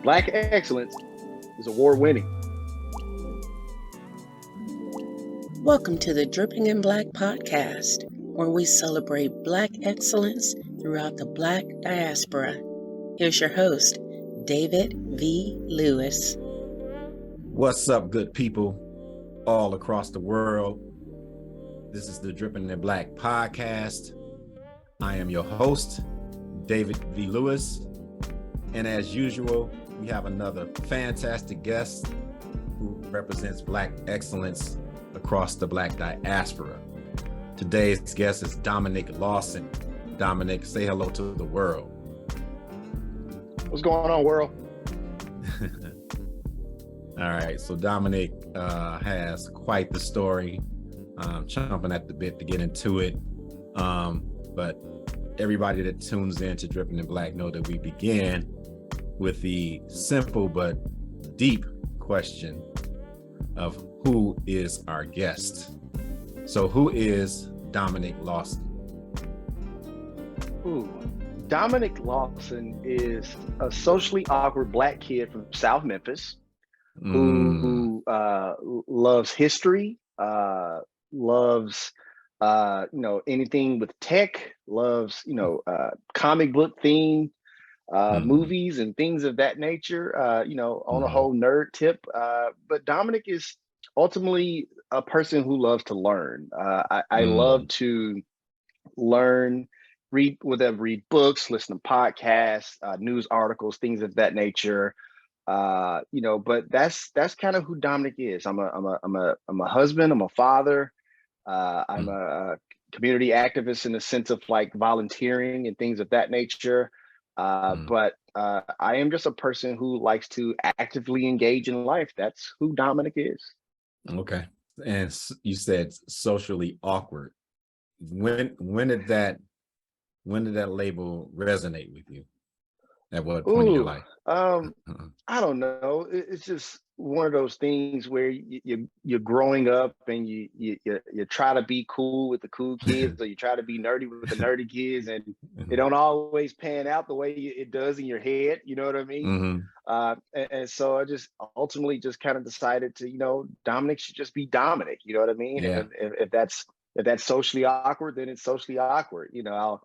Black excellence is award winning. Welcome to the Dripping in Black podcast, where we celebrate Black excellence throughout the Black diaspora. Here's your host, David V. Lewis. What's up, good people all across the world? This is the Dripping in Black podcast. I am your host, David V. Lewis. And as usual, we have another fantastic guest who represents Black excellence across the Black diaspora. Today's guest is Dominic Lawson. Dominic, say hello to the world. What's going on, world? All right, so Dominic has quite the story. Chomping at the bit to get into it. But everybody that tunes in to Dripping in Black know that we begin with the simple but deep question of who is our guest. So who is Dominic Lawson? Dominic Lawson is a socially awkward Black kid from South Memphis who loves history, loves anything with tech, loves comic book themed movies and things of that nature, on a whole nerd tip. But Dominic is ultimately a person who loves to learn. I love to learn, read books, listen to podcasts, news articles, things of that nature. But that's kind of who Dominic is. I'm a husband, I'm a father, I'm a community activist in the sense of like volunteering and things of that nature. But I am just a person who likes to actively engage in life. That's who Dominic is. Okay. And you said socially awkward. When did that label resonate with you? At what point in your life? I don't know. It's just one of those things where you're growing up and you try to be cool with the cool kids, or you try to be nerdy with the nerdy kids, and it don't always pan out the way it does in your head. You know what I mean? And so I just ultimately just kind of decided to, Dominic should just be Dominic. You know what I mean? Yeah. And if that's socially awkward, then it's socially awkward. I'll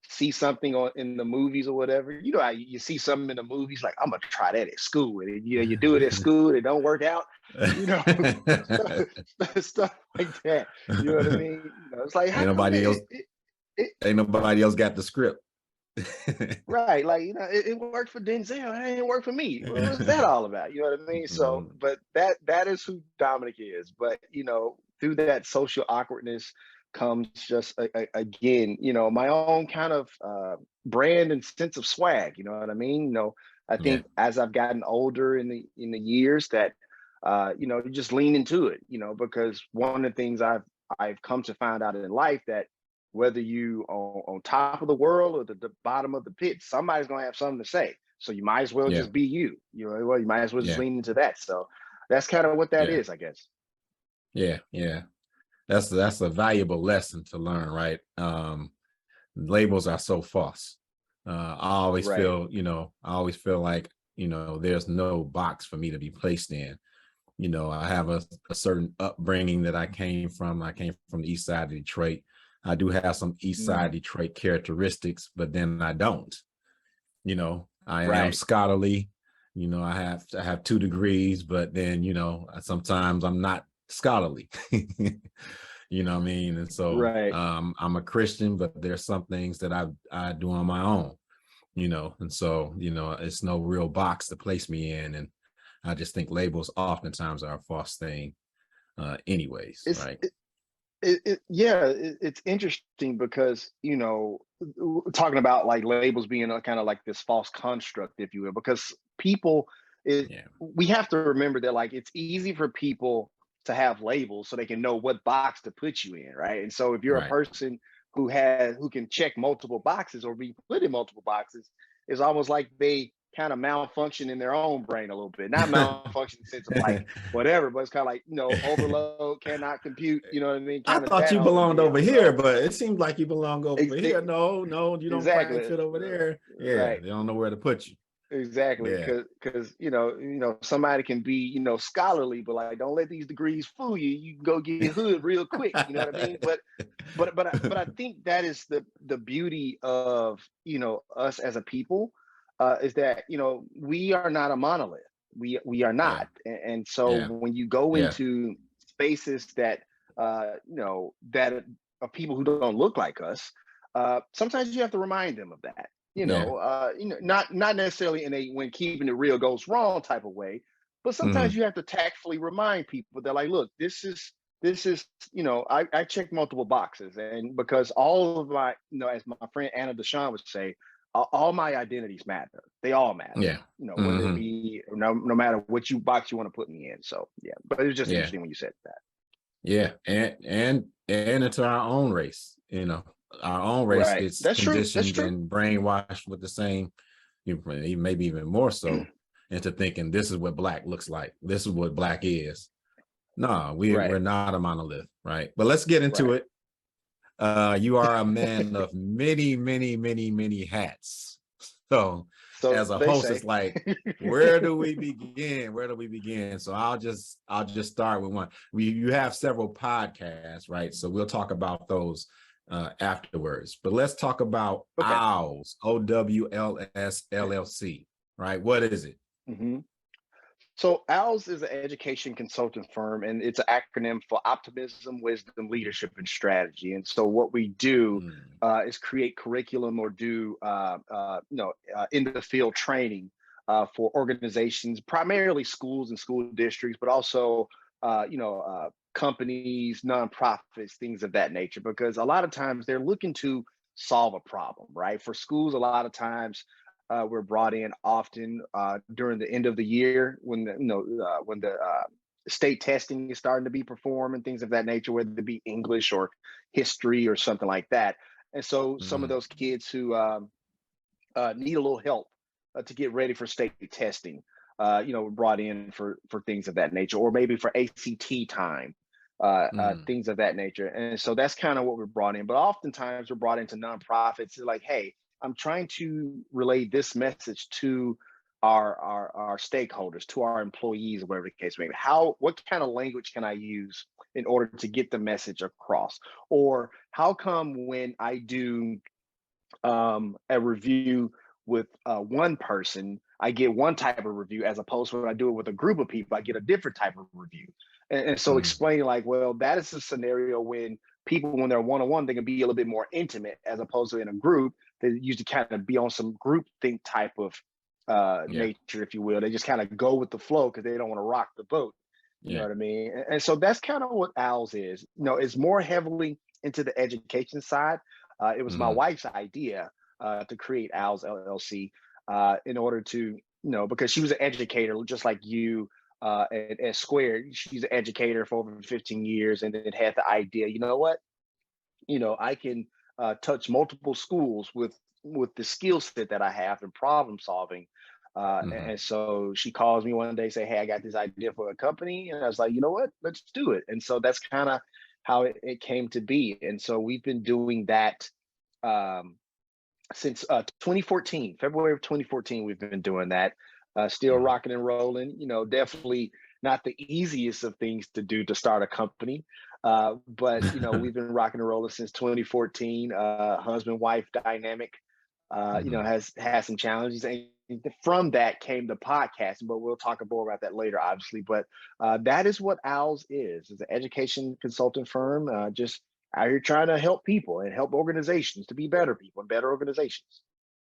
see something in the movies or whatever. You see something in the movies like, I'm gonna try that at school, and you do it at school, it don't work out. Stuff like that. You know what I mean? It's like ain't nobody else got the script. Right, like it worked for Denzel, it ain't work for me. What's that all about? You know what I mean? So, but that is who Dominic is. But through that social awkwardness comes just again, my own kind of brand and sense of swag. You know what I mean? I think as I've gotten older in the years that you just lean into it. Because one of the things I've come to find out in life that whether you on top of the world or the bottom of the pit, somebody's gonna have something to say. So you might as well just be you. You might as well just lean into that. So that's kind of what that is, I guess. Yeah. That's a valuable lesson to learn, right? Labels are so false. I always feel like, there's no box for me to be placed in. I have a certain upbringing that I came from. I came from the east side of Detroit. I do have some east side Detroit characteristics, but then I don't. I am scholarly. I have 2 degrees, but then, sometimes I'm not scholarly. You know what I mean? And so I'm a Christian, but there's some things that I do on my own, and so, it's no real box to place me in. And I just think labels oftentimes are a false thing anyways, right? It's interesting because, talking about like labels being a kind of like this false construct, if you will, because people, we have to remember that like it's easy for people to have labels so they can know what box to put you in, right? And so if you're a person who can check multiple boxes or be put in multiple boxes, it's almost like they kind of malfunction in their own brain a little bit. Not malfunction in the sense of like whatever, but it's kind of like, overload, cannot compute, you know what I mean? I thought you belonged over here, but it seems like you belong over here. No, you don't quite fit over there. Yeah, they don't know where to put you. Exactly, Yeah. because somebody can be scholarly, but like don't let these degrees fool you. You can go get hood real quick. You know what I mean? But I think that is the beauty of us as a people, is that we are not a monolith. We are Yeah. not, and so Yeah. when you go Yeah. into spaces that that are people who don't look like us, sometimes you have to remind them of that. Yeah. Not necessarily in a when keeping it real goes wrong type of way, but sometimes Mhm. you have to tactfully remind people that like, look, this is I check multiple boxes, and because all of my as my friend Anna Deshawn would say, all my identities matter. They all matter. Yeah. Whether it Mhm. be no matter what box you want to put me in. So yeah, but it was just Yeah. interesting when you said that. Yeah. And into our own race, our own race Right. gets That's true. That's conditioned true. and brainwashed with the same, maybe even more so, into thinking this is what black looks like. This is what black is. No, we're Right. not a monolith, right? But let's get into Right. it. You are a man of many, many, many, many hats. So So as a they host, say. it's like, where do we begin? Where do we begin? So I'll just start with one. You have several podcasts, right? So we'll talk about those afterwards. But let's talk about Okay. OWLS, OWLS LLC, right? What is it? hmm So OWLS is an education consulting firm, and it's an acronym for Optimism, Wisdom, Leadership, and Strategy. And so what we do Mm, is create curriculum or do in the field training for organizations, primarily schools and school districts, but also companies, nonprofits, things of that nature. Because a lot of times they're looking to solve a problem, right? For schools, a lot of times we're brought in often during the end of the year when the state testing is starting to be performed and things of that nature, whether it be English or history or something like that. And so some of mm, those kids who need a little help to get ready for state testing, were brought in for things of that nature, or maybe for ACT time, mm, things of that nature. And so that's kind of what we're brought in. But oftentimes we're brought into nonprofits. They're like, hey, I'm trying to relay this message to our stakeholders, to our employees, or whatever the case may be. What kind of language can I use in order to get the message across? Or how come when I do a review with one person, I get one type of review, as opposed to when I do it with a group of people, I get a different type of review. And so mm. explaining like, well, that is a scenario when people, when they're one-on-one, they can be a little bit more intimate, as opposed to in a group, they usually kind of be on some group think type of Yeah. nature, if you will. They just kind of go with the flow because they don't want to rock the boat. You know Yeah. what I mean? And so that's kind of what OWLS is. It's more heavily into the education side. It was my Mhm. wife's idea to create OWLS LLC in order to, because she was an educator just like you at Square. She's an educator for over 15 years, and then had the idea, you know what? I can touch multiple schools with the skill set that I have in problem solving. And Mhm. so she calls me one day, say, "Hey, I got this idea for a company," and I was like, "You know what? Let's do it." And so that's kind of how it came to be. And so we've been doing that um, since 2014, February of 2014. We've been doing that. Still Mhm. rocking and rolling. Definitely not the easiest of things to do to start a company. But we've been rocking and rolling since 2014. Husband wife dynamic, Mhm. has had some challenges, and from that came the podcast. But we'll talk more about that later, obviously. But that is what OWLS is. It's an education consulting firm, just out here trying to help people and help organizations to be better people and better organizations.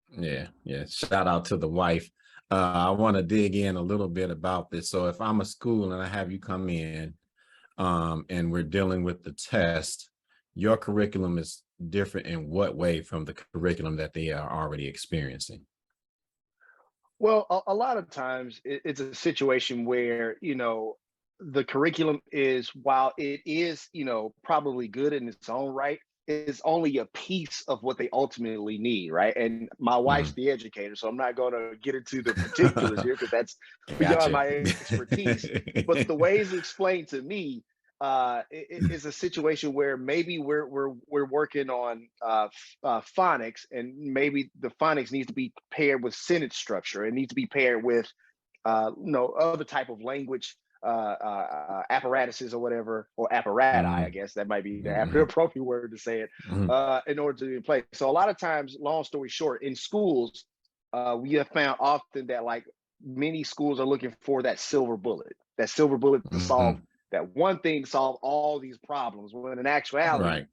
Yeah, yeah. Shout out to the wife. I want to dig in a little bit about this. So if I'm a school and I have you come in, and we're dealing with the test, your curriculum is different in what way from the curriculum that they are already experiencing? Well, a lot of times it's a situation where, the curriculum is, while it is, probably good in its own right, is only a piece of what they ultimately need, right? And my wife's Mm. the educator, so I'm not going to get into the particulars here because that's beyond Gotcha. my expertise. But the ways explained to me, it's a situation where maybe we're working on phonics, and maybe the phonics needs to be paired with sentence structure. It needs to be paired with other type of language apparatuses or whatever, or apparati. I guess that might be the appropriate word to say it, in order to be in place. So a lot of times, long story short, in schools, we have found often that like many schools are looking for that silver bullet to solve that one thing, to solve all these problems. When in actuality,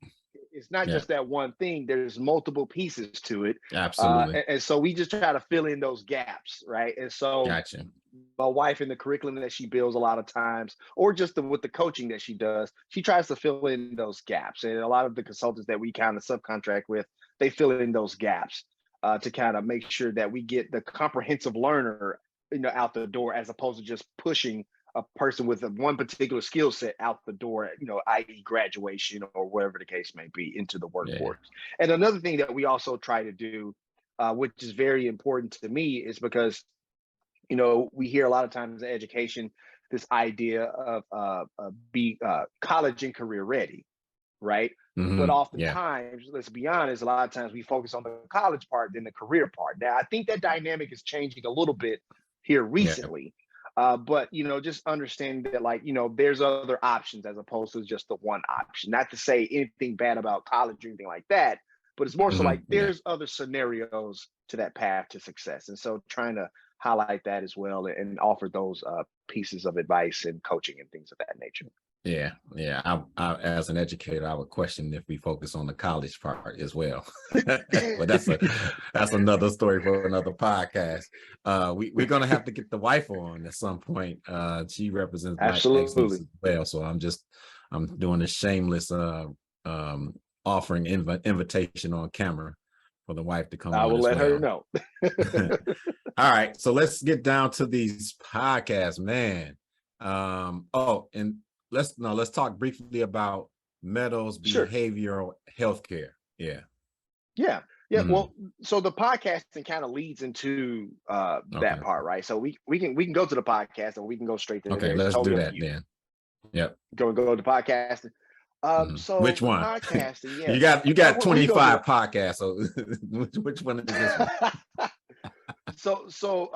it's not just that one thing. There's multiple pieces to it. Absolutely. And so we just try to fill in those gaps, right? And so Gotcha. my wife, in the curriculum that she builds a lot of times, or just with the coaching that she does, she tries to fill in those gaps. And a lot of the consultants that we kind of subcontract with, they fill in those gaps to kind of make sure that we get the comprehensive learner, out the door, as opposed to just pushing a person with one particular skill set out the door, i.e. graduation or whatever the case may be, into the workforce. And another thing that we also try to do, which is very important to me, is because, we hear a lot of times in education, this idea of be college and career ready, right? But oftentimes, let's be honest, a lot of times we focus on the college part than the career part. Now, I think that dynamic is changing a little bit here recently. But, just understanding that, like, there's other options as opposed to just the one option. Not to say anything bad about college or anything like that, but it's more so like there's other scenarios to that path to success. And so trying to highlight that as well, and offer those pieces of advice and coaching and things of that nature. Yeah. I, as an educator, I would question if we focus on the college part as well. But that's another story for another podcast. We're gonna have to get the wife on at some point. She represents Black excellence as well. So I'm doing a shameless offering invitation on camera for the wife to come on. I will let her know. All right, so let's get down to these podcasts, man. And let's talk briefly about Meadows behavioral healthcare. Yeah. Well, so the podcasting kind of leads into that part, right? So we can go to the podcast, or we can go straight to okay. Let's do that then. Yep. Go to podcasting. So which one? Podcasting, you got 25 podcasts. So which one is this one? So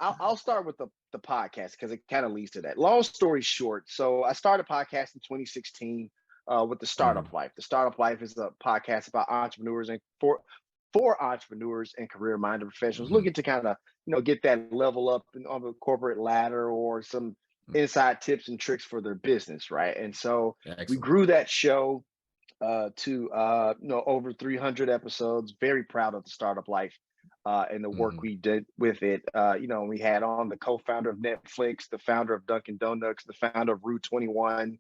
I'll start with the podcast, because it kind of leads to that. Long story short, so I started podcast in 2016 with the Startup Life. The Startup Life is a podcast about entrepreneurs and for entrepreneurs and career-minded professionals looking to kind of get that level up on the corporate ladder, or some inside tips and tricks for their business, right? And so we grew that show to over 300 episodes. Very proud of the Startup Life and the work we did with it. We had on the co-founder of Netflix, the founder of Dunkin' Donuts, the founder of Route 21,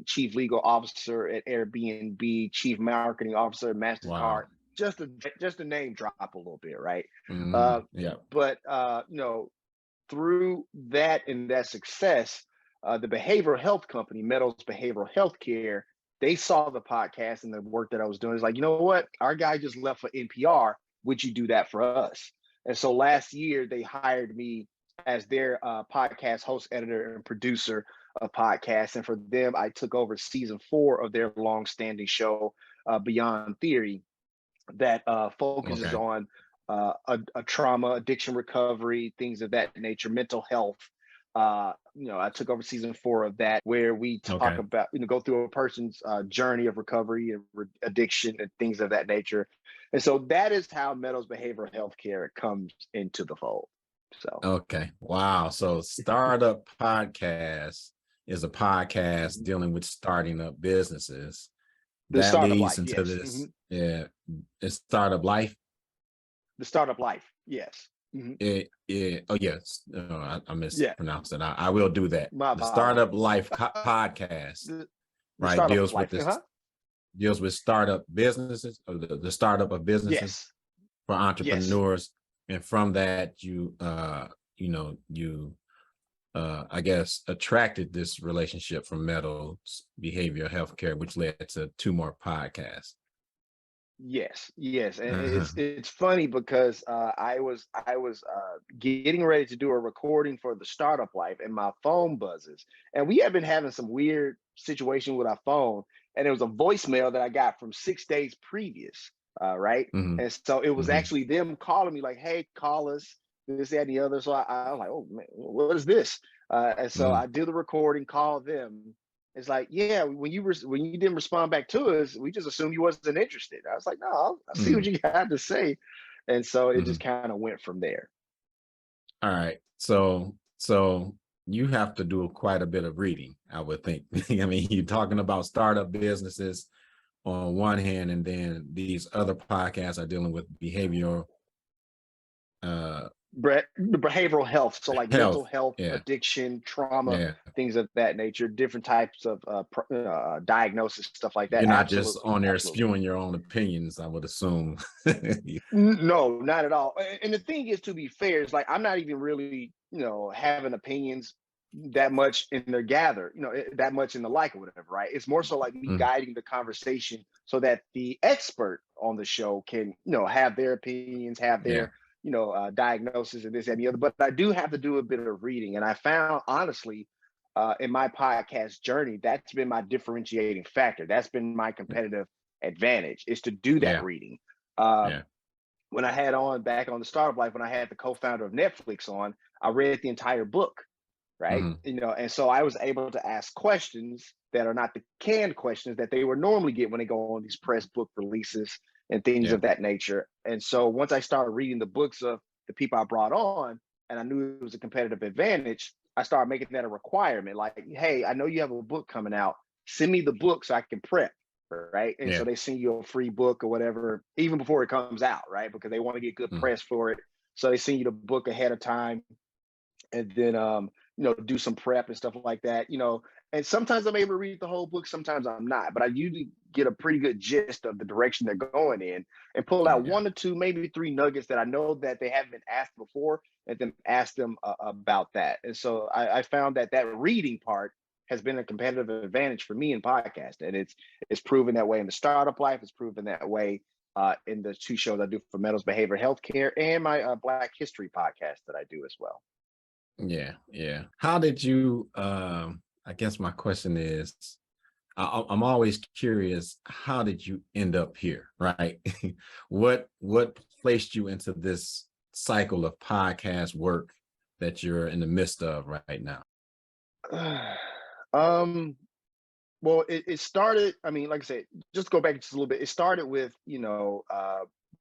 chief legal officer at Airbnb, chief marketing officer at MasterCard. Wow. Just to name drop a little bit, right? But through that and that success, the behavioral health company, Meadows Behavioral Healthcare, they saw the podcast and the work that I was doing. It's like, you know what? Our guy just left for NPR. Would you do that for us? And so last year, they hired me as their podcast host, editor, and producer of podcasts. And for them, I took over season 4 of their long-standing show, Beyond Theory, that focuses on a trauma, addiction recovery, things of that nature, mental health. I took over season 4 of that, where we talk about, go through a person's journey of recovery and addiction and things of that nature. And so that is how Meadows Behavioral Healthcare comes into the fold. So, wow. So Startup Podcast is a podcast dealing with starting up businesses. That leads into this. It's Startup Life. The Startup Life, yes. Oh yes, I mispronounced it. I will do that. The Startup Life podcast, right? Deals with this. Deals with startup businesses, or the startup of businesses for entrepreneurs, and from that I guess attracted this relationship from Meadows Behavioral Healthcare, which led to 2 more podcasts. Yes, and it's funny because I was getting ready to do a recording for the Startup Life, and my phone buzzes, and we have been having some weird situation with our phone, and it was a voicemail that I got from 6 days previous, right? Mhm, And so it was mhm, actually them calling me like, "Hey, call us," this, that, and the other. So I was like, "Oh man, what is this?" And so mhm, I did the recording, called them. It's like, yeah, when you didn't respond back to us, we just assumed you wasn't interested. I was like, no, I'll see what mhm, you got to say, and so it just mhm. kind of went from there. All right. So you have to do quite a bit of reading, I would think. I mean, you're talking about startup businesses on one hand, and then these other podcasts are dealing with behavioral uh The behavioral health, so like mental health. health, Yeah, addiction, trauma, yeah. things of that nature, different types of diagnosis, stuff like that. You're not just Absolutely, on there absolutely. spewing your own opinions, I would assume. No, not at all. And the thing is, to be fair, it's like I'm not even really, having opinions that much in the gather, that much in the like or whatever, right? It's more so like me Mhm. guiding the conversation so that the expert on the show can, have their opinions, have Yeah. their, diagnosis and this and the other. But I do have to do a bit of reading, and I found honestly. In my podcast journey, that's been my differentiating factor. That's been my competitive advantage is to do that Yeah. reading. Uh, Yeah. when I had on back on the Startup Life, when I had the co-founder of Netflix on, I read the entire book, right? Mhm. And so I was able to ask questions that are not the canned questions that they would normally get when they go on these press book releases and things Yeah. of that nature. And so once I started reading the books of the people I brought on, and I knew it was a competitive advantage, I started making that a requirement. Like, hey, I know you have a book coming out. Send me the book so I can prep, right? And so Yeah. they send you a free book or whatever, even before it comes out, right? Because they want to get good Mhm. press for it. So they send you the book ahead of time, and then do some prep and stuff like that. And sometimes I'm able to read the whole book, sometimes I'm not, but I usually get a pretty good gist of the direction they're going in and pull out Yeah. one or two, maybe three nuggets that I know that they haven't been asked before, and then ask them about that. And so I found that that reading part has been a competitive advantage for me in podcast, and it's proven that way in the Startup Life. It's proven that way in the two shows I do for Metals Behavior Healthcare and my Black History podcast that I do as well. Yeah. Yeah. How did you I guess my question is I'm always curious, how did you end up here, right? What placed you into this cycle of podcast work that you're in the midst of right now? um, well, it started. I mean, like I said, just go back just a little bit. It started with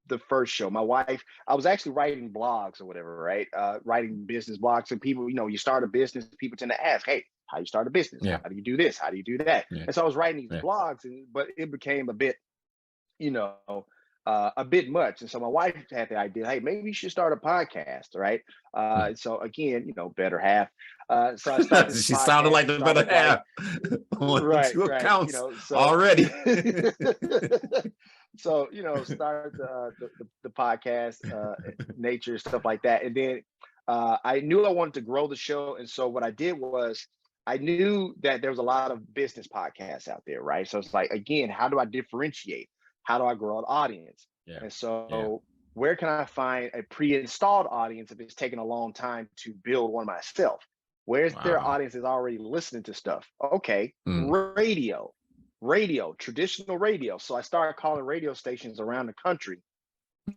the first show. My wife, I was actually writing blogs or whatever, right? Writing business blogs, and people, you start a business. People tend to ask, "Hey, how you start a business? Yeah. How do you do this? How do you do that?" Yeah. And so I was writing these Yeah. blogs, but it became you know, a bit much. And so my wife had the idea, hey, maybe you should start a podcast, right? Mm. So again, better half. So I started this She sounded podcast, like the the better Startup Life. half on Right, two right. accounts So already. so start the podcast, nature stuff like that, and then I knew I wanted to grow the show, and so what I did was I knew that there was a lot of business podcasts out there, right? So it's like, again, how do I differentiate? How do I grow an audience? Yeah. And Yeah. so where can I find a pre-installed audience if it's taking a long time to build one myself? Where's their Wow. audience is already listening to stuff? Okay, Mm. radio, traditional radio. So I started calling radio stations around the country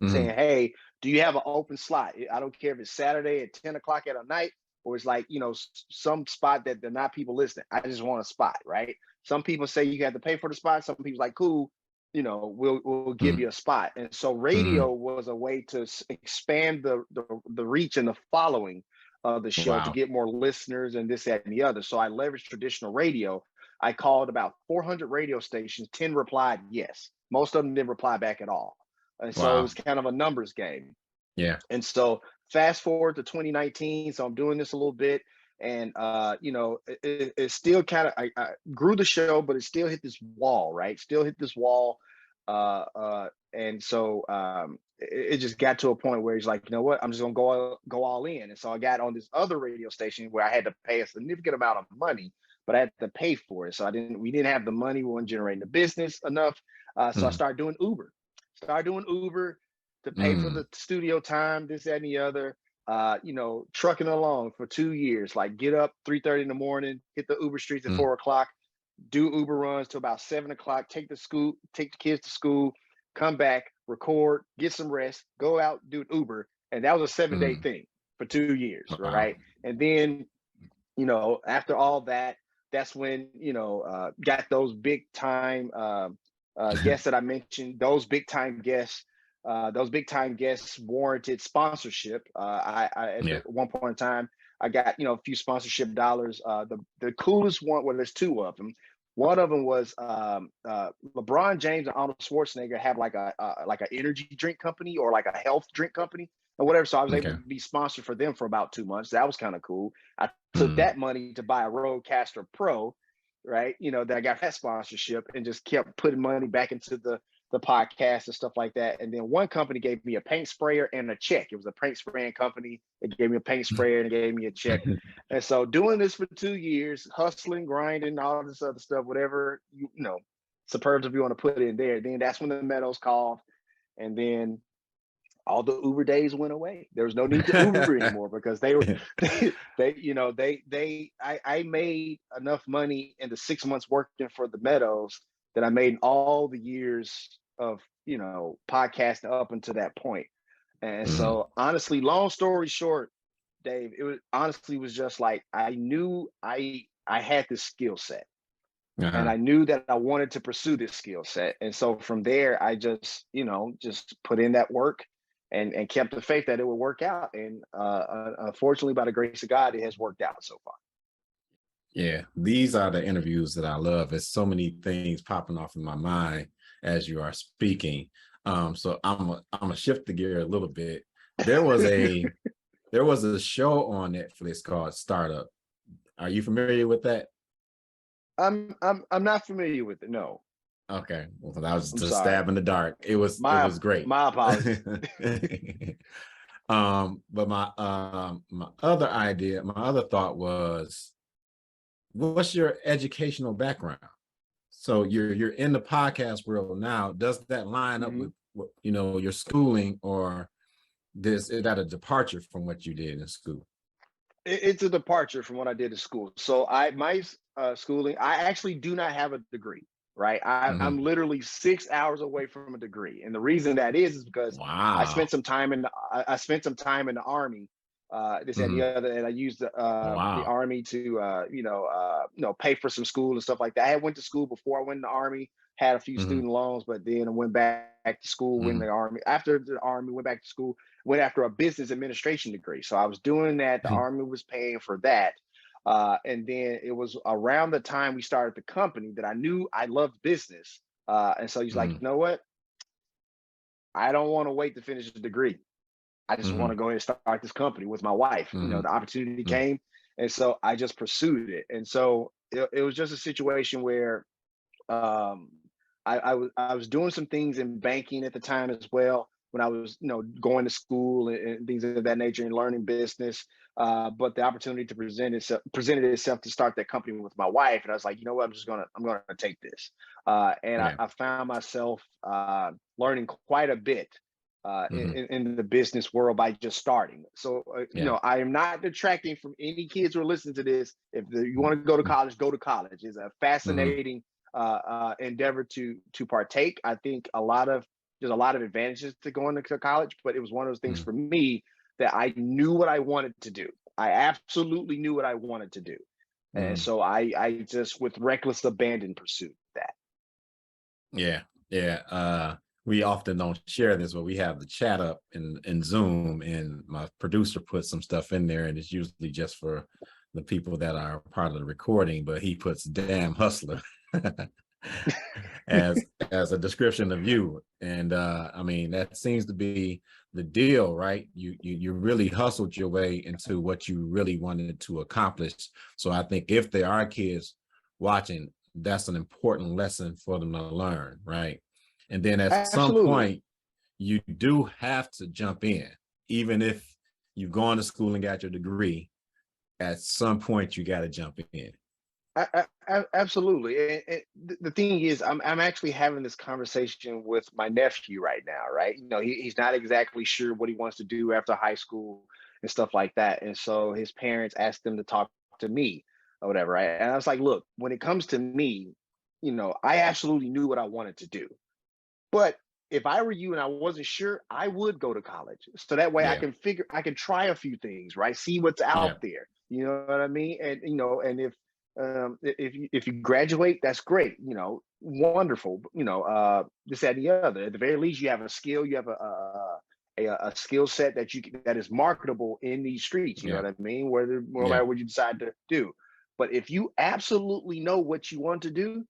saying, Mhm. hey, do you have an open slot? I don't care if it's Saturday at 10 o'clock at night, or it's like, some spot that they're not people listening. I just want a spot, right? Some people say you have to pay for the spot. Some people like, cool, we'll give Mm. you a spot. And so Mm. radio was a way to expand the reach and the following of the show to Wow. get more listeners and this, that, and the other. So I leveraged traditional radio. I called about 400 radio stations, 10 replied yes. Most of them didn't reply back at all. And so it Wow. was kind of a numbers game. Yeah. And so fast forward to 2019. So I'm doing this a little bit. And it still kind of I grew the show, but it still hit this wall, right? Still hit this wall. And so it just got to a point where he's like, you know what, I'm just gonna go all in. And so I got on this other radio station where I had to pay a significant amount of money, but I had to pay for it. So we didn't have the money, we weren't generating the business enough. So I Mm. started doing Uber. Started doing Uber to pay for the studio time, this, that, and the other. Trucking along for 2 years. Like get up 3:30 in the morning, hit the Uber streets at 4 o'clock, do Uber runs till about 7 o'clock, take the kids to school, come back, record, get some rest, go out, do Uber. And that was a 7-day thing for 2 years, Wow. right? And then, after all that, that's when, got those big time guests that I mentioned. Those big time guests warranted sponsorship. At one point in time, I got, a few sponsorship dollars. The coolest one, well, there's two of them. One of them was LeBron James and Arnold Schwarzenegger have like an energy drink company or like a health drink company or whatever. So I was able to be sponsored for them for about 2 months. That was kind of cool. I took that money to buy a Rodecaster Pro, right? That I got that sponsorship and just kept putting money back into the podcast and stuff like that. And then one company gave me a paint sprayer and a check. It was a paint spraying company. It gave me a paint sprayer and it gave me a check. And so doing this for 2 years, hustling, grinding, all this other stuff, whatever, superbs if you want to put it in there. Then that's when the Meadows called. And then all the Uber days went away. There was no need to Uber anymore because I made enough money in the 6 months working for the Meadows that I made in all the years of, podcasting up until that point. And so honestly, long story short, Dave, it was just like, I knew I had this skill set and I knew that I wanted to pursue this skill set. And so from there, I just put in that work and kept the faith that it would work out. And unfortunately, by the grace of God, it has worked out so far. Yeah, these are the interviews that I love. There's so many things popping off in my mind as you are speaking. So I'm gonna shift the gear a little bit. There was a show on Netflix called Startup. Are you familiar with that? I'm not familiar with it. No. Okay, well, I was just stab in the dark. It was great. My apologies. But my other thought was, what's your educational background? So you're in the podcast world now. Does that line up with your schooling, or is that a departure from what you did in school? It's a departure from what I did in school. So my schooling, I actually do not have a degree. Right. I'm literally 6 hours away from a degree. And the reason that is because I spent some time in the Army, this and the other, and I used the Army to pay for some school and stuff like that. I had went to school before I went in the Army, had a few student loans, but then I went back to school when the Army, after the Army, went back to school, went after a business administration degree. So I was doing that. The Army was paying for that. And then it was around the time we started the company that I knew I loved business. And so he's like, you know what? I don't want to wait to finish the degree. I just want to go ahead and start this company with my wife. The opportunity came. And so I just pursued it. And so it was just a situation where I was doing some things in banking at the time as well, when I was, going to school and things of that nature and learning business. But the opportunity to presented itself to start that company with my wife. And I was like, you know what, I'm going to take this. I found myself learning quite a bit in the business world by just starting. So, I am not detracting from any kids who are listening to this. If you want to go to college, go to college. It's a fascinating endeavor to partake. I think there's a lot of advantages to going to college, but it was one of those things for me that I knew what I wanted to do. I absolutely knew what I wanted to do. And so I just, with reckless abandon, pursued that. Yeah. We often don't share this, but we have the chat up in Zoom, and my producer puts some stuff in there, and it's usually just for the people that are part of the recording, but he puts "damn hustler" as a description of you. And I mean, that seems to be the deal, right? You really hustled your way into what you really wanted to accomplish. So I think if there are kids watching, that's an important lesson for them to learn, right? And then at some point, you do have to jump in. Even if you've gone to school and got your degree, at some point you got to jump in. Absolutely. And the thing is, I'm actually having this conversation with my nephew right now, right? He's not exactly sure what he wants to do after high school and stuff like that. And so his parents asked him to talk to me or whatever, right? And I was like, look, when it comes to me, I absolutely knew what I wanted to do. But if I were you and I wasn't sure, I would go to college. So that way Yeah, I can try a few things, right? See what's yeah, out there. You know what I mean? And and if you graduate, that's great. Wonderful. This, that, and the other. At the very least, you have a skill. You have a skill set that is marketable in these streets. You know yeah, what I mean? Whether no yeah, matter what you decide to do. But if you absolutely know what you want to do,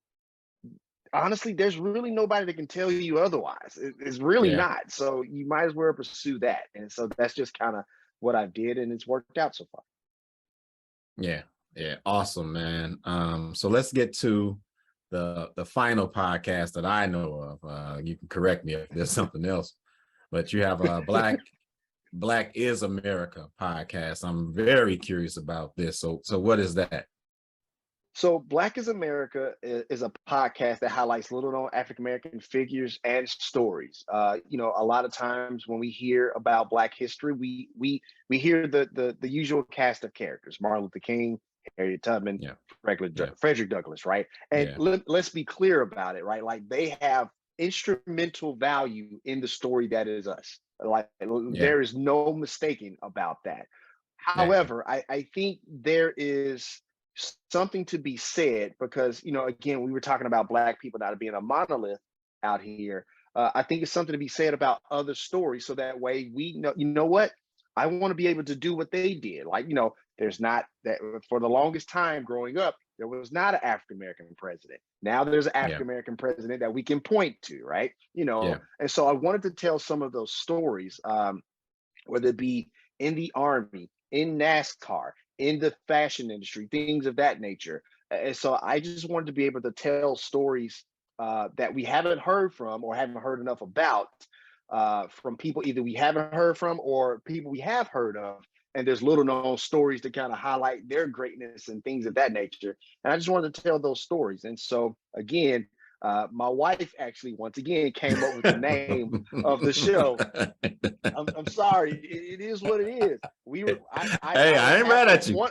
honestly, there's really nobody that can tell you otherwise. It's really yeah, not. So you might as well pursue that. And so that's just kind of what I did, and it's worked out so far. yeah, yeah. Awesome, man. So let's get to the final podcast that I know of. You can correct me if there's something else, but you have a Black is America podcast. I'm very curious about this. So what is that? So, Black is America is a podcast that highlights little known African American figures and stories. A lot of times when we hear about Black history, we hear the usual cast of characters: Martin Luther King, Harriet Tubman, Yeah, yeah, Frederick Douglass, right? And yeah, let's be clear about it, right? Like they have instrumental value in the story that is us. Like yeah, there is no mistaking about that. yeah, However, I think there is something to be said because again, we were talking about Black people not being a monolith out here. I think it's something to be said about other stories, so that way we know, what, I want to be able to do what they did. Like, there's not that for the longest time growing up, there was not an African American president. Now there's an yeah, African American president that we can point to, right? yeah, And so I wanted to tell some of those stories, whether it be in the Army, in NASCAR, in the fashion industry, things of that nature. And so I just wanted to be able to tell stories that we haven't heard from or haven't heard enough about, from people either we haven't heard from or people we have heard of. And there's little known stories to kind of highlight their greatness and things of that nature. And I just wanted to tell those stories. And so, again, my wife actually, once again, came up with the name of the show. I'm sorry. It is what it is. We were. Hey, I was I ain't mad having at you. one.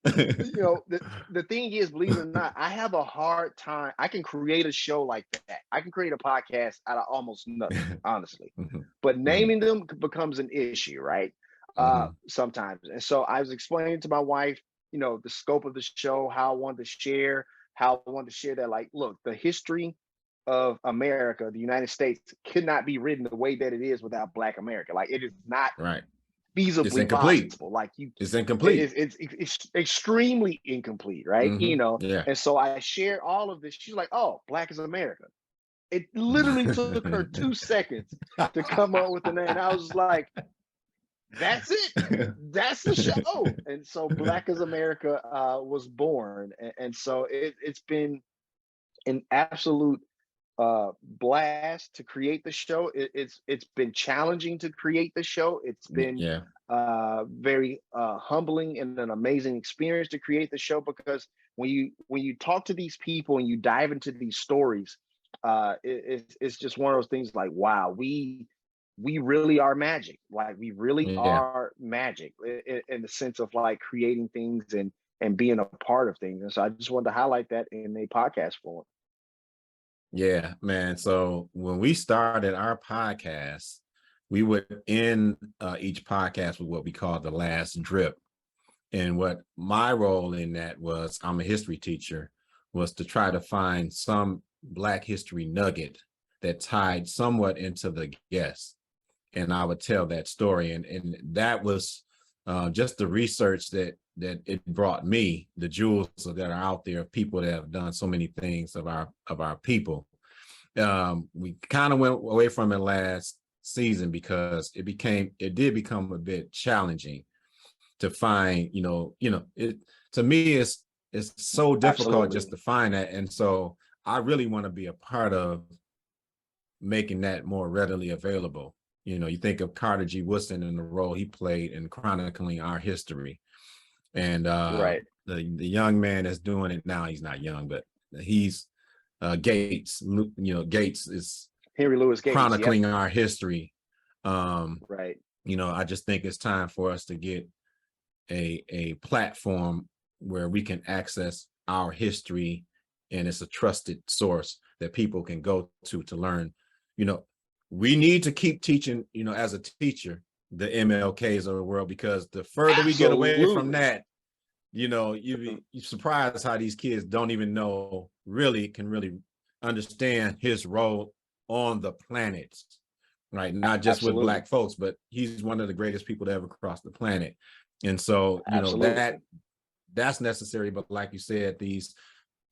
The thing is, believe it or not, I have a hard time. I can create a show like that. I can create a podcast out of almost nothing, honestly. Mhm, But mhm, naming them becomes an issue, right? mhm. Sometimes. And so I was explaining to my wife, the scope of the show, how I wanted to share that. Like, look, the history of America, the United States, could not be written the way that it is without Black America. Like, it is not Right. It's feasibly incomplete. possible. Like It's incomplete. it's extremely incomplete, right? Yeah. And so I shared all of this. She's like, "Oh, Black is America." It literally took her 2 seconds to come up with the name. I was like, "That's it. That's the show." And so Black is America was born, and so it's been an absolute blast to create the show. It's been challenging to create the show. It's been Yeah. very humbling and an amazing experience to create the show, because when you talk to these people and you dive into these stories, it's just one of those things like, wow, we really are magic. Like, we really Yeah. are magic in the sense of like creating things and being a part of things. And so I just wanted to highlight that in a podcast form. Yeah, man. So when we started our podcast, we would end each podcast with what we call the last drip. And what my role in that was, I'm a history teacher, was to try to find some Black history nugget that tied somewhat into the guest. And I would tell that story. And that was just the research that it brought me, the jewels that are out there of people that have done so many things of our people. We kind of went away from it last season because it did become a bit challenging to find, it, to me, it's so difficult just Absolutely. to find that. And so I really want to be a part of making that more readily available. You think of Carter G. Woodson and the role he played in chronicling our history. And Right. the young man that's doing it now, he's not young, but he's Gates. Gates is Henry Louis Gates, chronicling our history. Right. I just think it's time for us to get a platform where we can access our history, and it's a trusted source that people can go to learn. We need to keep teaching, as a teacher, the MLKs of the world, because the further we get away from that, you're surprised how these kids don't even know, can really understand his role on the planet, right? Not just with Black folks, but he's one of the greatest people to ever cross the planet. And so, that's necessary. But like you said, these,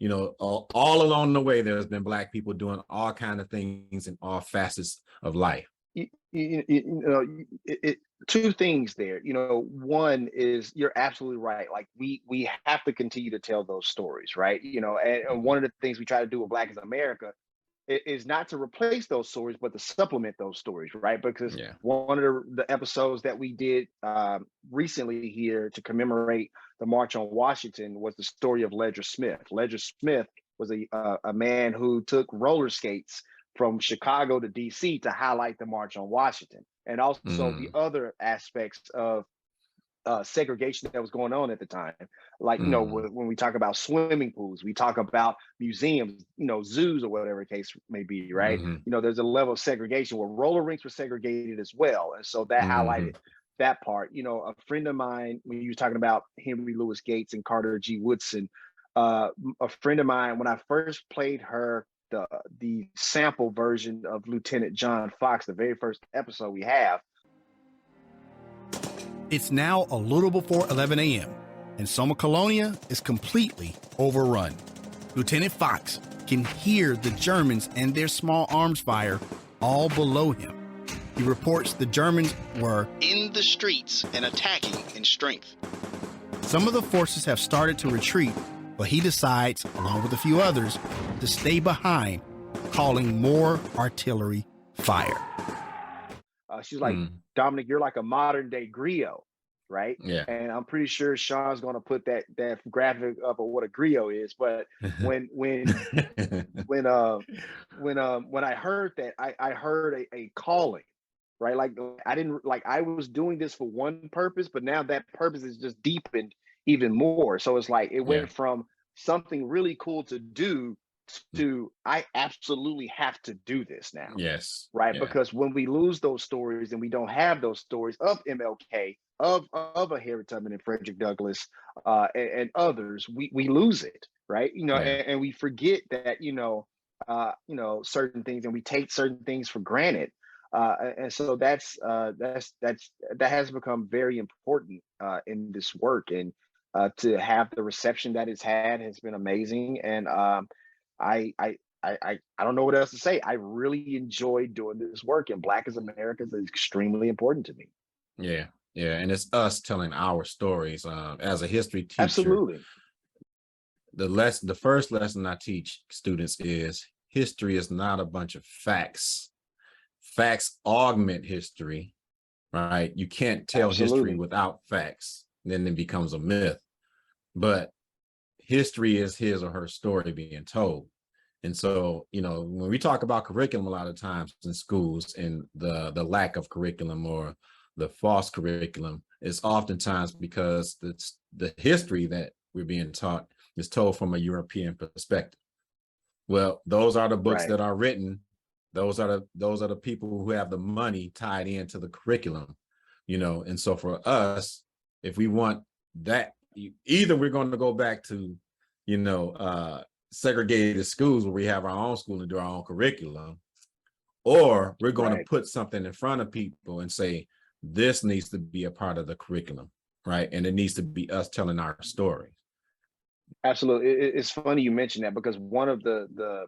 all along the way, there's been Black people doing all kinds of things in all facets of life. Two things there. One is, you're absolutely right. Like we have to continue to tell those stories, right? And one of the things we try to do with Black is America is not to replace those stories, but to supplement those stories, right? Because one of the episodes that we did recently here to commemorate the March on Washington was the story of Ledger Smith. Ledger Smith was a man who took roller skates from Chicago to DC to highlight the March on Washington, and also the other aspects of segregation that was going on at the time. Like, when we talk about swimming pools, we talk about museums, zoos, or whatever the case may be, right? There's a level of segregation where roller rinks were segregated as well. And so that highlighted that part. A friend of mine, when you were talking about Henry Louis Gates and Carter G. Woodson, a friend of mine, when I first played her the sample version of Lieutenant John Fox, the very first episode we have. It's now a little before 11 a.m., and Soma Colonia is completely overrun. Lieutenant Fox can hear the Germans and their small arms fire all below him. He reports the Germans were in the streets and attacking in strength. Some of the forces have started to retreat, but he decides, along with a few others, to stay behind, calling more artillery fire. She's like, Dominic, you're like a modern day griot, right? Yeah. And I'm pretty sure Sean's going to put that graphic up of what a griot is. But when I heard that, I heard a calling, right? Like I was doing this for one purpose, but now that purpose is just deepened even more. So it's like it went from something really cool to do to I absolutely have to do this now. Yes. Right. Yeah. Because when we lose those stories and we don't have those stories of MLK, of a Harry Tubman and Frederick Douglass, and others, we lose it. Right. And we forget that, certain things, and we take certain things for granted. And so that has become very important in this work, and to have the reception that it's had has been amazing. And I don't know what else to say. I really enjoy doing this work, and Black as America is extremely important to me. Yeah. And it's us telling our stories. As a history teacher, absolutely. The first lesson I teach students is history is not a bunch of facts. Facts augment history, right? You can't tell history without facts. Then it becomes a myth. But history is his or her story being told. And so, when we talk about curriculum a lot of times in schools, and the lack of curriculum or the false curriculum, is oftentimes because the history that we're being taught is told from a European perspective. Well, those are the books that are written. Those are the people who have the money tied into the curriculum, and so for us, if we want that, either we're going to go back to, segregated schools where we have our own school and do our own curriculum, or we're going to put something in front of people and say, this needs to be a part of the curriculum, right? And it needs to be us telling our stories. Absolutely. It's funny you mentioned that, because one of the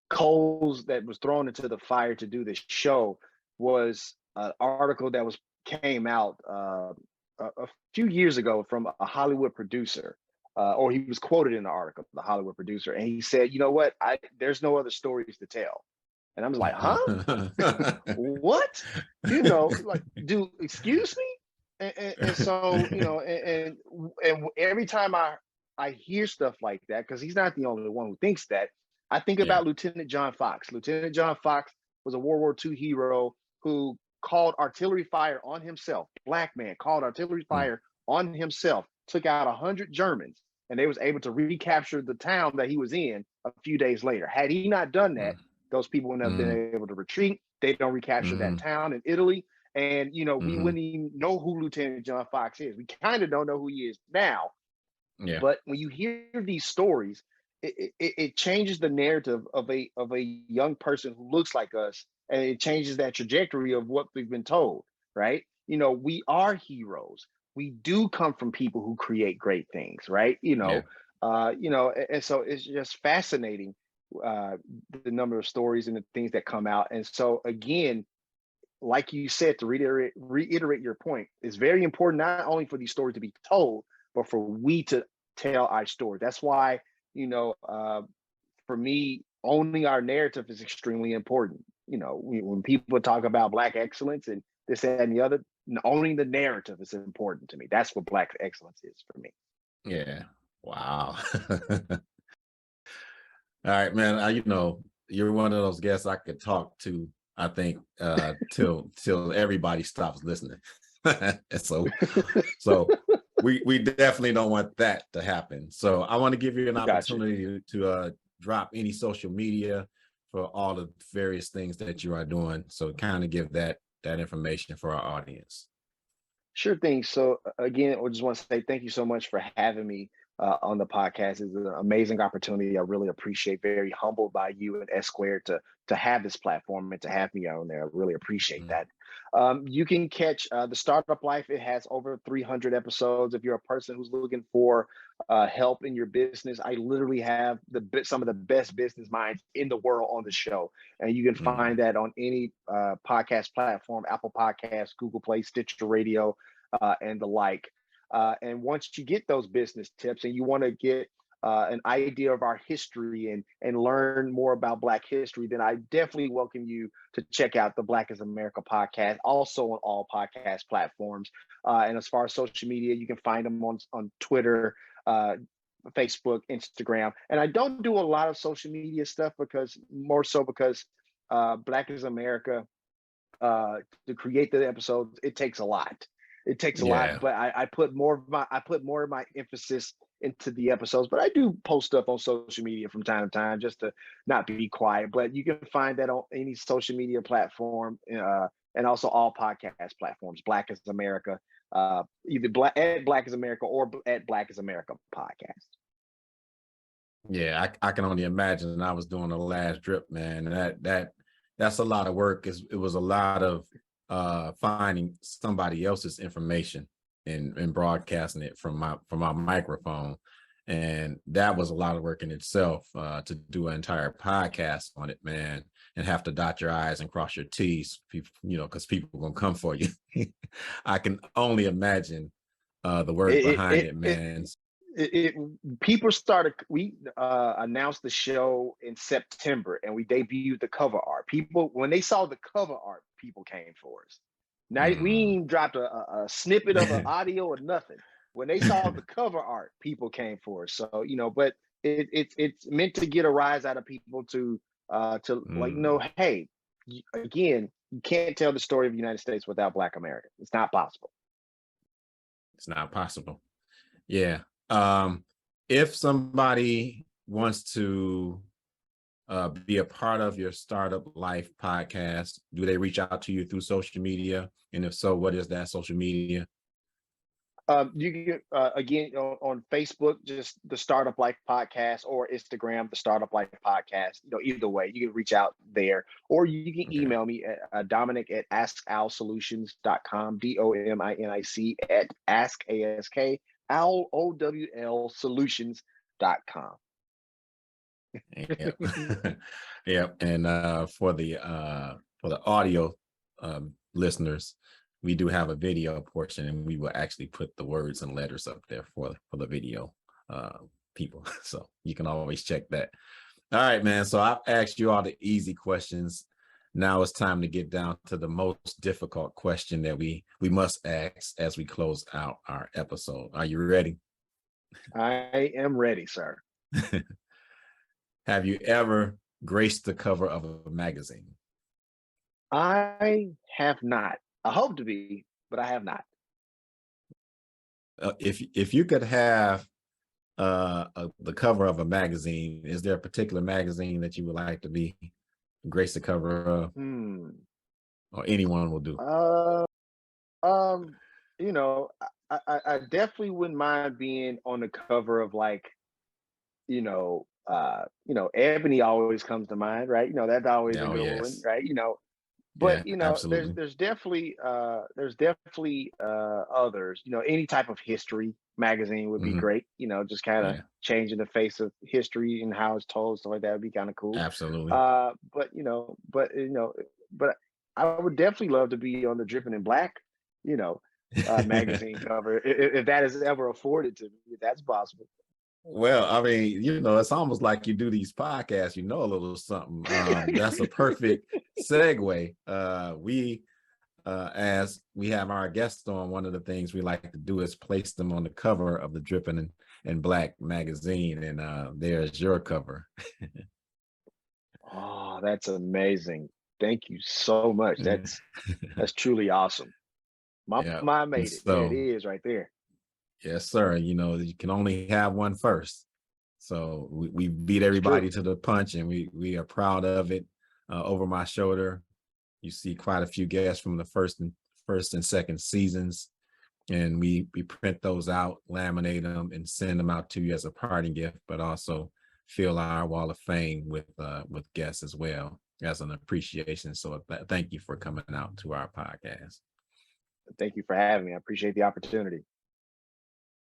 coals that was thrown into the fire to do this show was an article that came out a few years ago from a Hollywood producer, or he was quoted in the article, the Hollywood producer, and he said, "You know what? There's no other stories to tell." And I was like, "Huh? What? Like, dude, excuse me?" And so, and every time I hear stuff like that, because he's not the only one who thinks that, I think Yeah. about Lieutenant John Fox. Lieutenant John Fox was a World War II hero who called artillery fire on himself. Black man called artillery fire on himself, took out 100 Germans, and they was able to recapture the town that he was in a few days later. Had he not done that, those people would have been able to retreat. They don't recapture that town in Italy. And, we wouldn't even know who Lieutenant John Fox is. We kind of don't know who he is now. Yeah. But when you hear these stories, it changes the narrative of a young person who looks like us, and it changes that trajectory of what we've been told, right? We are heroes. We do come from people who create great things, right? And so it's just fascinating, the number of stories and the things that come out. And so again, like you said, to reiterate your point, it's very important not only for these stories to be told, but for we to tell our story. That's why, for me, owning our narrative is extremely important. When people talk about Black excellence and this, that, and the other, owning the narrative is important to me. That's what Black excellence is for me. Yeah. Wow. All right, man. You're one of those guests I could talk to, I think, till everybody stops listening. so we definitely don't want that to happen. So I want to give you an opportunity to drop any social media for all the various things that you are doing. So kind of give that information for our audience. Sure thing. So again, I just want to say thank you so much for having me on the podcast. It's an amazing opportunity. I really appreciate, very humbled by you and S Squared to have this platform and to have me on there. I really appreciate that. You can catch The Startup Life. It has over 300 episodes. If you're a person who's looking for help in your business, I literally have some of the best business minds in the world on the show. And you can find that on any podcast platform, Apple Podcasts, Google Play, Stitcher Radio, and the like. And once you get those business tips and you want to get an idea of our history and learn more about Black history, then I definitely welcome you to check out the Black is America podcast, also on all podcast platforms. And as far as social media, you can find them on Twitter, Facebook, Instagram. And I don't do a lot of social media stuff because Black is America, to create the episodes, it takes a lot. It takes a lot, but I put more of my emphasis into the episodes. But I do post stuff on social media from time to time just to not be quiet. But you can find that on any social media platform, and also all podcast platforms. Black is America, either at Black is America or at Black is America podcast. Yeah, I can only imagine. I was doing the last drip, man. That's a lot of work. It was a lot of finding somebody else's information and broadcasting it from my microphone, and that was a lot of work in itself, to do an entire podcast on it, man, and have to dot your I's and cross your T's, because people are gonna come for you. I can only imagine the work behind it, man. We announced the show in September and we debuted the cover art. People, when they saw the cover art, people came for us. Now we even dropped a snippet of an audio or nothing. When they saw the cover art, people came for us. So, but it's meant to get a rise out of people to hey, again, you can't tell the story of the United States without Black America. It's not possible. It's not possible. Yeah. If somebody wants to be a part of your Startup Life podcast, do they reach out to you through social media? And if so, what is that social media? You can, again, on Facebook, just the Startup Life podcast, or Instagram, the Startup Life podcast. Either way, you can reach out there, or you can email me at Dominic at askalsolutions.com, DOMINIC at AskASKALOWL solutions.com. Yep. And for the audio listeners, we do have a video portion, and we will actually put the words and letters up there for the video people. So you can always check that. All right, man. So I've asked you all the easy questions. Now it's time to get down to the most difficult question that we must ask as we close out our episode. Are you ready? I am ready, sir. Have you ever graced the cover of a magazine? I have not. I hope to be, but I have not. If you could have the cover of a magazine, is there a particular magazine that you would like to be grace the cover of? Or anyone will do? You know, I definitely wouldn't mind being on the cover of, like, Ebony always comes to mind, right? That's always a good one, right? But absolutely. there's definitely others. Any type of history magazine would be great. Just kind of changing the face of history and how it's told, stuff like that would be kind of cool. Absolutely. But I would definitely love to be on the Dripping in Black, magazine cover if that is ever afforded to me, if that's possible. Well, I mean, it's almost like you do these podcasts, a little something. That's a perfect segue. As we have our guests on, one of the things we like to do is place them on the cover of the Dripping in Black magazine, and there's your cover. Oh, that's amazing. Thank you so much. That's truly awesome. My mind made it. There it is right there. Yes, sir. You can only have one first. So we beat everybody to the punch, and we are proud of it. Over my shoulder, you see quite a few guests from the first and second seasons, and we print those out, laminate them, and send them out to you as a parting gift, but also fill our wall of fame with guests as well as an appreciation. So thank you for coming out to our podcast. Thank you for having me. I appreciate the opportunity.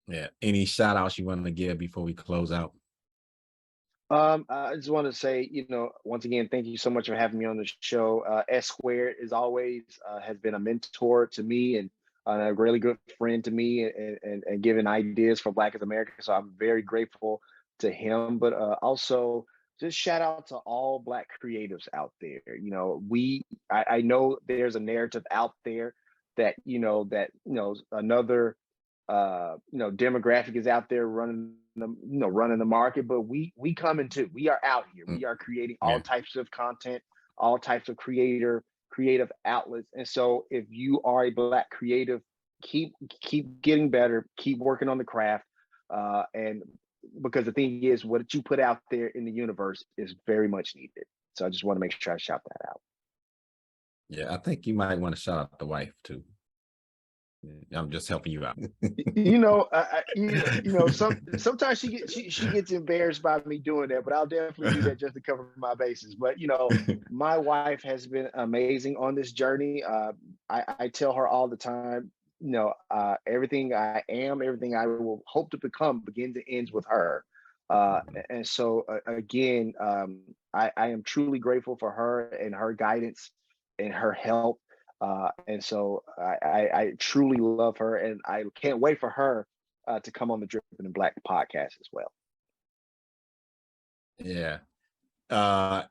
Yeah. Any shout outs you want to give before we close out? I just want to say, once again, thank you so much for having me on the show. S Squared, as always, has been a mentor to me and a really good friend to me, and giving ideas for Black as America. So I'm very grateful to him. But also, just shout out to all Black creatives out there. I know there's a narrative out there that another demographic is out there running the market, but we coming too. We are out here. We are creating all types of content, all types of creative outlets. And so if you are a Black creative, keep getting better, keep working on the craft, and because the thing is, what you put out there in the universe is very much needed. So I just want to make sure I shout that out. Yeah, I think you might want to shout out the wife too. I'm just helping you out. Sometimes she gets embarrassed by me doing that, but I'll definitely do that just to cover my bases. But my wife has been amazing on this journey. I tell her all the time, everything I am, everything I will hope to become begins and ends with her. And so again, I am truly grateful for her and her guidance and her help. And so I truly love her, and I can't wait for her to come on the Dripping in Black podcast as well. Yeah.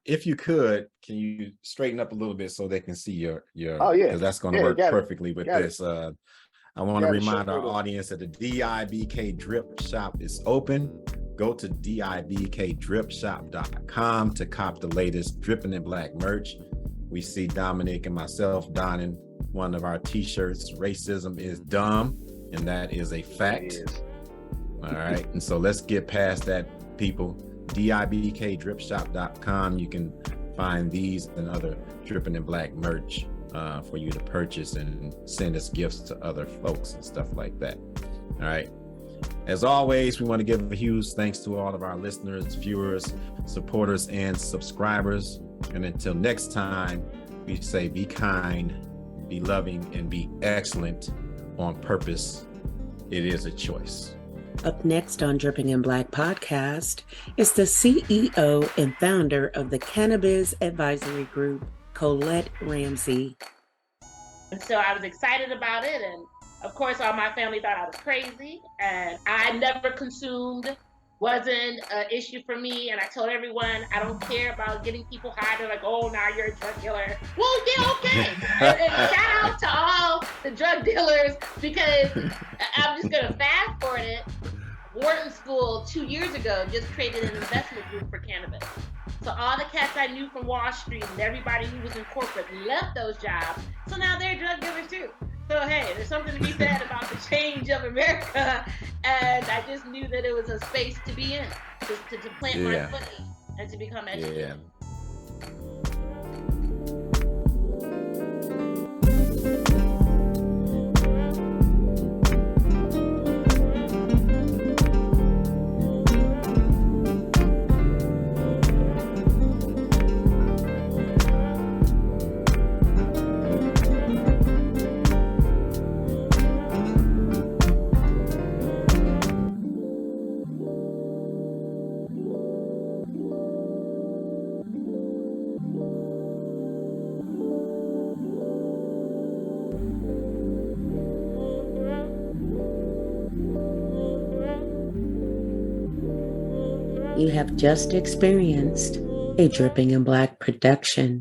If you could, can you straighten up a little bit so they can see your because that's going to work perfectly with this. I want to remind our audience that the DIBK Drip Shop is open. Go to dibkdripshop.com to cop the latest Dripping in Black merch. We see Dominic and myself donning one of our t-shirts, "Racism is Dumb," and that is a fact. All right. And so let's get past that, people. dibkdripshop.com. You can find these and other Dripping in Black merch for you to purchase and send as gifts to other folks and stuff like that. All right. As always, we want to give a huge thanks to all of our listeners, viewers, supporters, and subscribers. And until next time, we say be kind, be loving, and be excellent on purpose. It is a choice. Up next on Dripping in Black podcast is the CEO and founder of the Cannabis Advisory Group, Colette Ramsey. And so I was excited about it. And of course, all my family thought I was crazy. And I never consumed wasn't an issue for me. And I told everyone, I don't care about getting people high. They're like, oh, now you're a drug dealer. Well, yeah, okay. and shout out to all the drug dealers, because I'm just going to fast forward it. Wharton School 2 years ago just created an investment group for cannabis. So all the cats I knew from Wall Street and everybody who was in corporate left those jobs. So now they're drug dealers too. So hey, there's something to be said about the change of America. And I just knew that it was a space to be in, to plant my foot in and to become educated. Yeah. You have just experienced a Dripping in Black production.